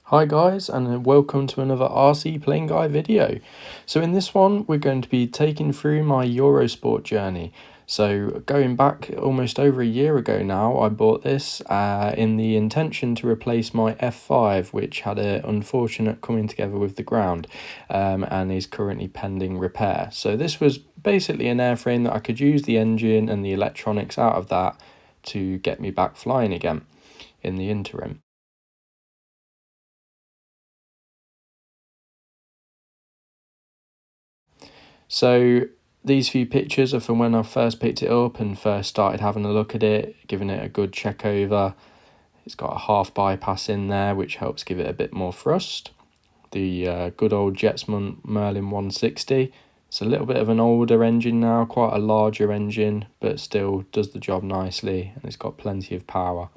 Hi guys, and welcome to another RC Plane Guy video. So in this one we're going to be taking through my Eurosport journey. So going back almost over a year ago now, I bought this in the intention to replace my F5, which had an unfortunate coming together with the ground and is currently pending repair. So this was basically an airframe that I could use the engine and the electronics out of that to get me back flying again in the interim. So these few pictures are from when I first picked it up and first started having a look at it, giving it a good check over. It's got a half bypass in there, which helps give it a bit more thrust. The good old Jetsman Merlin 160. It's a little bit of an older engine now, quite a larger engine, but still does the job nicely, and it's got plenty of power.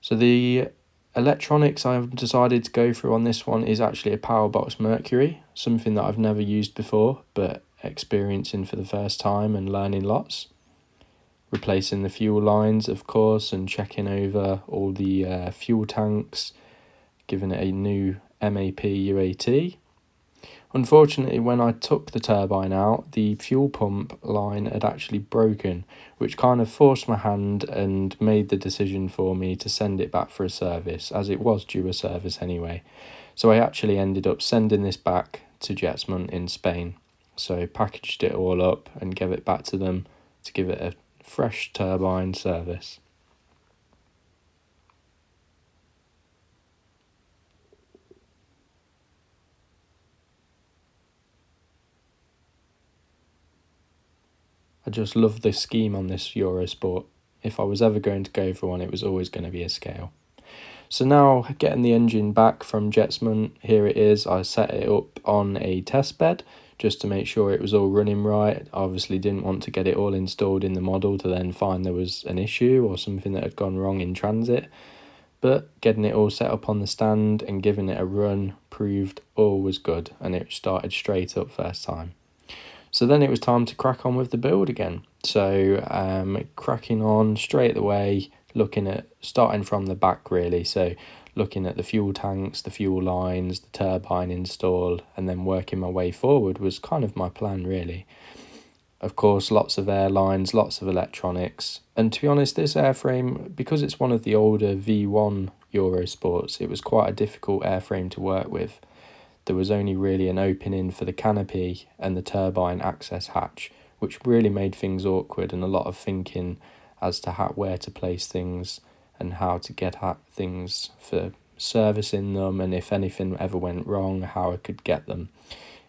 So the electronics I've decided to go through on this one is actually a Powerbox Mercury, something that I've never used before, but experiencing for the first time and learning lots. Replacing the fuel lines, of course, and checking over all the fuel tanks, giving it a new MAP UAT. Unfortunately, when I took the turbine out, the fuel pump line had actually broken, which kind of forced my hand and made the decision for me to send it back for a service, as it was due a service anyway. So I actually ended up sending this back to Jetsman in Spain. So packaged it all up and gave it back to them to give it a fresh turbine service. I just love the scheme on this Eurosport. If I was ever going to go for one, it was always going to be a scale. So now getting the engine back from Jetsman, here it is. I set it up on a test bed just to make sure it was all running right. Obviously didn't want to get it all installed in the model to then find there was an issue or something that had gone wrong in transit. But getting it all set up on the stand and giving it a run proved all was good, and it started straight up first time. So then it was time to crack on with the build again. So cracking on straight away, looking at starting from the back really. So looking at the fuel tanks, the fuel lines, the turbine install, and then working my way forward was kind of my plan really. Of course, lots of airlines, lots of electronics. And to be honest, this airframe, because it's one of the older V1 Eurosports, it was quite a difficult airframe to work with. There was only really an opening for the canopy and the turbine access hatch, which really made things awkward and a lot of thinking as to where to place things and how to get at things for servicing them, and if anything ever went wrong, how I could get them.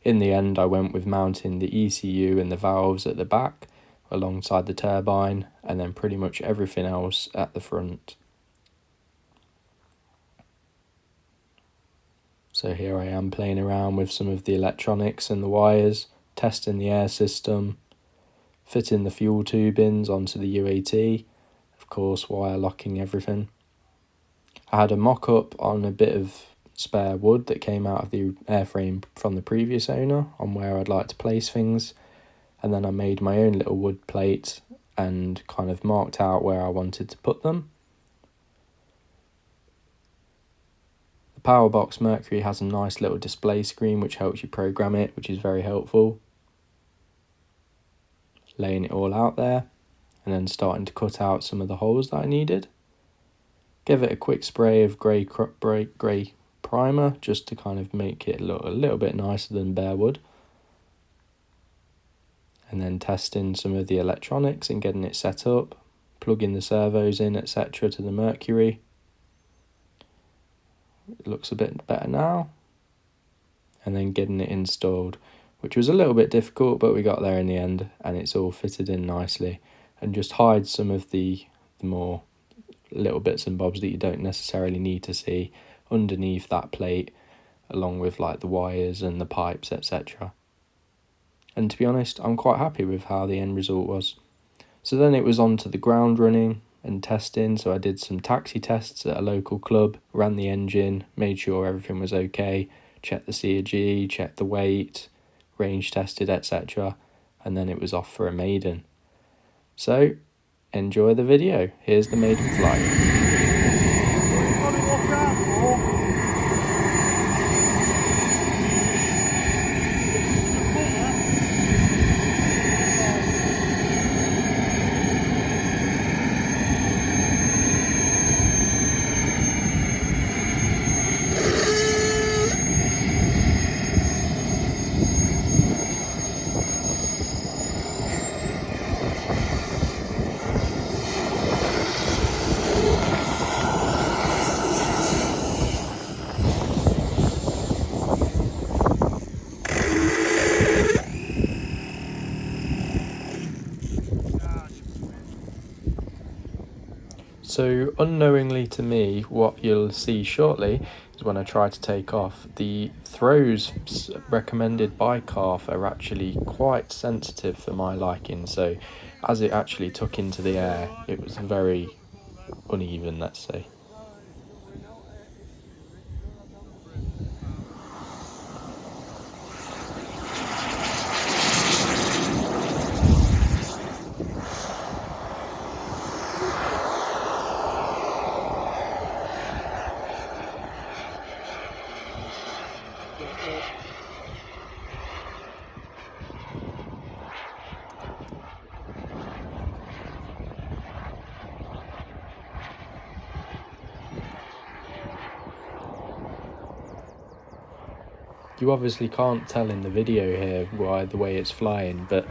In the end, I went with mounting the ECU and the valves at the back alongside the turbine, and then pretty much everything else at the front. So here I am playing around with some of the electronics and the wires, testing the air system, fitting the fuel tubings onto the UAT, of course wire locking everything. I had a mock-up on a bit of spare wood that came out of the airframe from the previous owner on where I'd like to place things, and then I made my own little wood plate and kind of marked out where I wanted to put them. The Powerbox Mercury has a nice little display screen which helps you program it, which is very helpful. Laying it all out there and then starting to cut out some of the holes that I needed. Give it a quick spray of grey primer just to kind of make it look a little bit nicer than bare wood. And then testing some of the electronics and getting it set up, plugging the servos in, etc. to the Mercury. It looks a bit better now. And then getting it installed, which was a little bit difficult, but we got there in the end, and it's all fitted in nicely. And just hide some of the more little bits and bobs that you don't necessarily need to see underneath that plate, along with like the wires and the pipes, etc. And to be honest, I'm quite happy with how the end result was. So then it was on to the ground running and testing. So I did some taxi tests at a local club, ran the engine, made sure everything was okay, checked the CG, checked the weight, range tested, etc. And then it was off for a maiden. So enjoy the video. Here's the maiden flight. So unknowingly to me, what you'll see shortly is when I try to take off, the throws recommended by Carf are actually quite sensitive for my liking. So as it actually took into the air, it was very uneven, let's say. You obviously can't tell in the video here why the way it's flying, but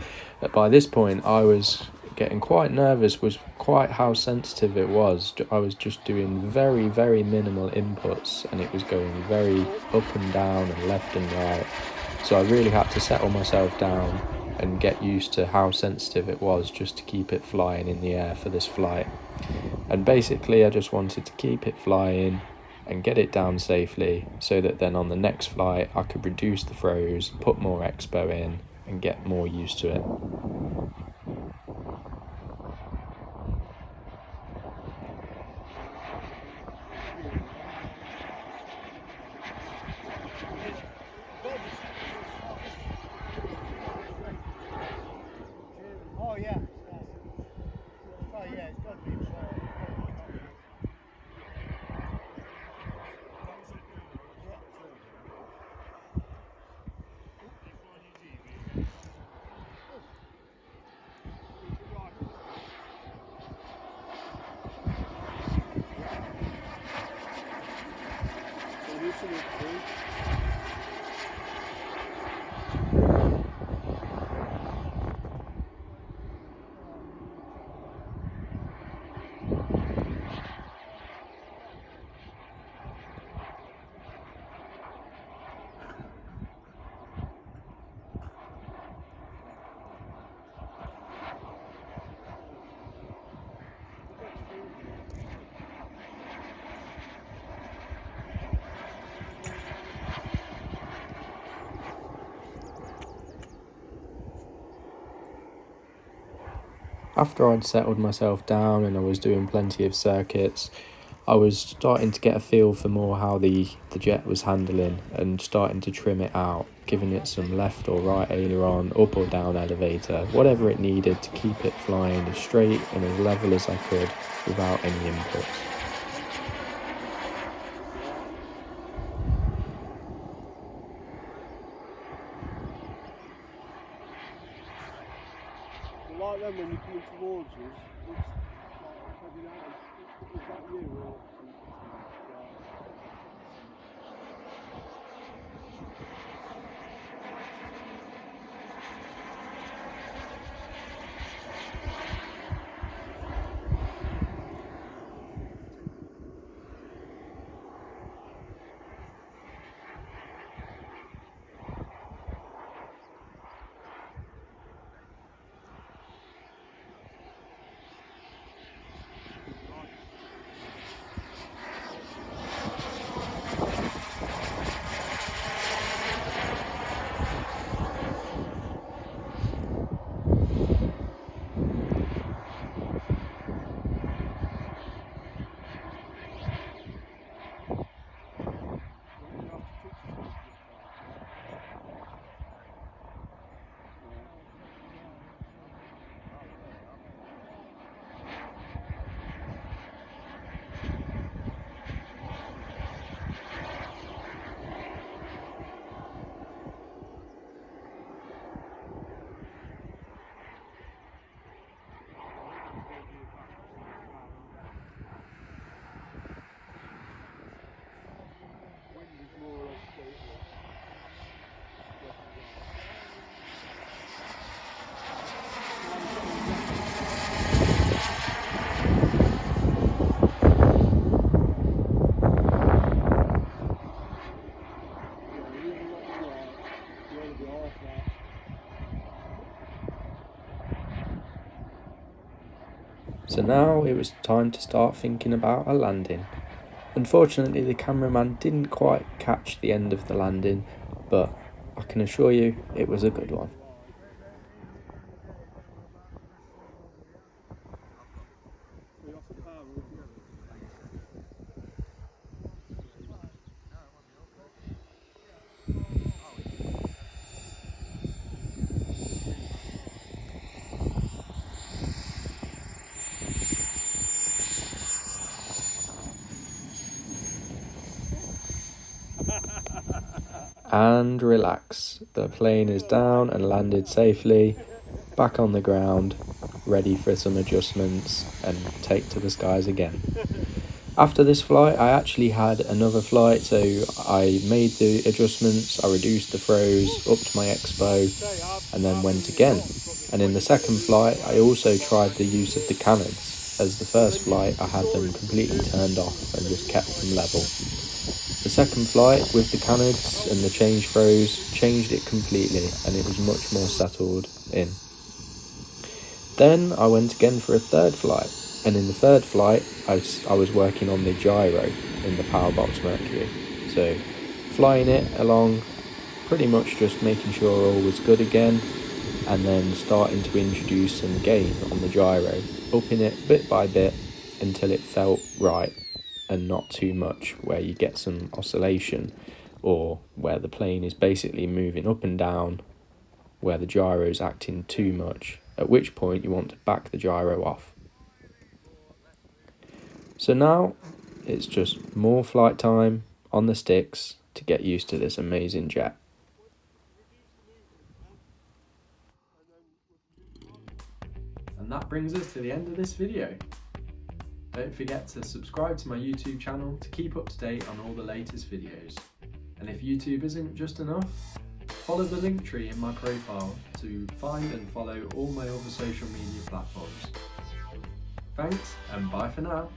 by this point I was getting quite nervous with quite how sensitive it was. I was just doing very, very minimal inputs and it was going very up and down and left and right. So I really had to settle myself down and get used to how sensitive it was just to keep it flying in the air for this flight. And basically I just wanted to keep it flying and get it down safely so that then on the next flight I could reduce the throws, put more expo in and get more used to it. Oh yeah. Oh yeah, it's got to be After I'd settled myself down and I was doing plenty of circuits, I was starting to get a feel for more how the jet was handling and starting to trim it out, giving it some left or right aileron, up or down elevator, whatever it needed to keep it flying as straight and as level as I could without any inputs. like them when you're coming towards us. It's like, is that you or? So now it was time to start thinking about a landing. Unfortunately, the cameraman didn't quite catch the end of the landing, but I can assure you it was a good one. And relax, the plane is down and landed safely, back on the ground, ready for some adjustments and take to the skies again. After this flight, I actually had another flight, so I made the adjustments, I reduced the throws, upped my expo, and then went again. And in the second flight, I also tried the use of the canards, as the first flight I had them completely turned off and just kept them level. The second flight with the canards and the change throws changed it completely, and it was much more settled in. Then I went again for a third flight, and in the third flight I was working on the gyro in the Powerbox Mercury. So flying it along, pretty much just making sure all was good again, and then starting to introduce some gain on the gyro, upping it bit by bit until it felt right and not too much where you get some oscillation, or where the plane is basically moving up and down where the gyro is acting too much, at which point you want to back the gyro off. So now it's just more flight time on the sticks to get used to this amazing jet. And that brings us to the end of this video. Don't forget to subscribe to my YouTube channel to keep up to date on all the latest videos. And if YouTube isn't just enough, follow the link tree in my profile to find and follow all my other social media platforms. Thanks and bye for now.